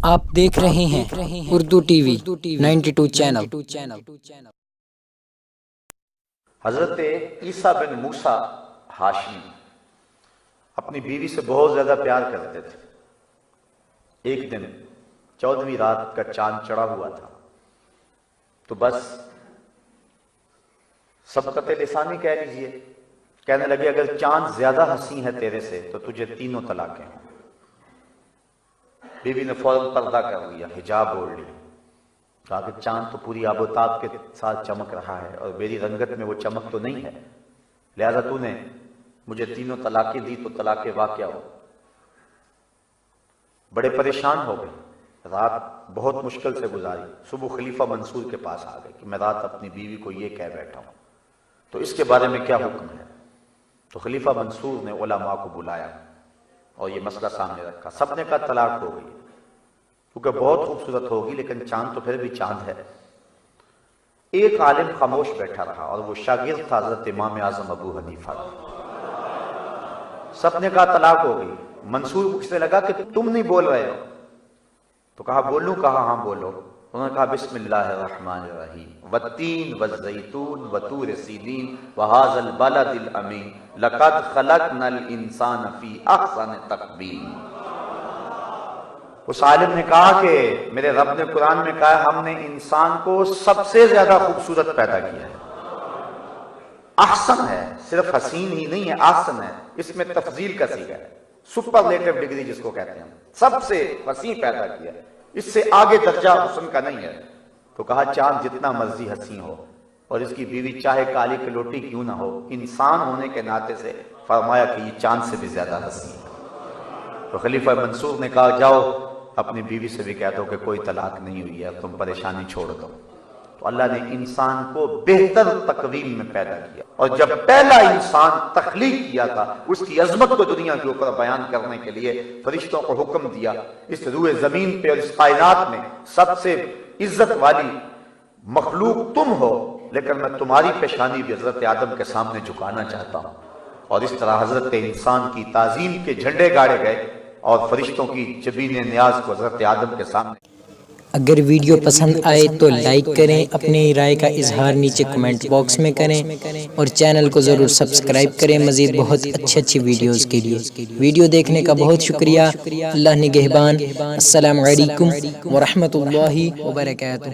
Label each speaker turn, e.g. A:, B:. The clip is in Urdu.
A: آپ دیکھ رہے ہیں اردو ٹی وی 92 چینل۔
B: حضرت عیسیٰ بن موسیٰ ہاشمی اپنی بیوی سے بہت زیادہ پیار کرتے تھے۔ ایک دن 14ویں رات کا چاند چڑھا ہوا تھا تو بس سبقت لسانی کہہ لیجئے، کہنے لگے اگر چاند زیادہ حسین ہے تیرے سے تو تجھے تینوں طلاقیں ہوں۔ بیوی نے فوراً پردہ کر لیا، حجاب اوڑھ لی، کہا کہ چاند تو پوری آب و تاب کے ساتھ چمک رہا ہے اور میری رنگت میں وہ چمک تو نہیں ہے، لہذا تو نے مجھے تینوں طلاقیں دی تو طلاق واقع ہو۔ بڑے پریشان ہو گئے، رات بہت مشکل سے گزاری۔ صبح خلیفہ منصور کے پاس آ گئے کہ میں رات اپنی بیوی کو یہ کہہ بیٹھا ہوں تو اس کے بارے میں کیا حکم ہے؟ تو خلیفہ منصور نے علماء کو بلایا اور یہ مسئلہ سامنے رکھا۔ سب نے کہا طلاق ہو گئی، کیونکہ بہت خوبصورت ہوگی لیکن چاند تو پھر بھی چاند ہے۔ ایک عالم خاموش بیٹھا رہا اور وہ شاگرد تھا حضرت امام اعظم ابو حنیفہ۔ سب نے کہا طلاق ہو گئی۔ منصور پوچھنے لگا کہ تم نہیں بول رہے ہو؟ تو کہا بولوں؟ کہا ہاں بولو۔ انہوں نے کہا بسم اللہ الرحمن الرحیم والتین والزیتون وطور سینین وہذا البلد الامین لقد خلقنا الانسان فی احسن تقویم۔ اس عالم نے کہا کہ میرے رب نے قرآن میں کہا ہے ہم نے انسان کو سب سے زیادہ خوبصورت پیدا کیا ہے۔ احسن ہے، صرف حسین ہی نہیں ہے، احسن ہے، اس میں تفضیل کا صیغہ ہے، سپرلیٹو ڈگری جس کو کہتے ہیں، سب سے حسین پیدا کیا ہے، اس سے آگے درجہ حسن کا نہیں ہے۔ تو کہا چاند جتنا مرضی حسین ہو اور اس کی بیوی چاہے کالی کلوٹی کیوں نہ ہو، انسان ہونے کے ناطے سے فرمایا کہ یہ چاند سے بھی زیادہ حسین ہے۔ تو خلیفہ منصور نے کہا جاؤ اپنی بیوی سے بھی کہہ دو کہ کوئی طلاق نہیں ہوئی ہے، تم پریشانی چھوڑ دو۔ تو اللہ نے انسان کو بہتر تقویم میں پیدا کیا، اور جب پہلا انسان تخلیق کیا تھا اس کی عظمت کو دنیا کے اوپر بیان کرنے کے لیے فرشتوں کو حکم دیا اس روئے زمین پہ اور اس کائنات میں سب سے عزت والی مخلوق تم ہو، لیکن میں تمہاری پیشانی بھی حضرت آدم کے سامنے جھکانا چاہتا ہوں۔ اور اس طرح حضرت انسان کی تعظیم کے جھنڈے گاڑے گئے اور فرشتوں کی جبین نیاز کو حضرت آدم کے سامنے۔
A: اگر ویڈیو پسند آئے تو لائک کریں، اپنی رائے کا اظہار نیچے کمنٹ باکس میں کریں اور چینل کو ضرور سبسکرائب کریں مزید بہت اچھی ویڈیوز کے لیے۔ ویڈیو دیکھنے کا بہت شکریہ۔ اللہ نگہبان۔ السلام علیکم ورحمۃ اللہ وبرکاتہ۔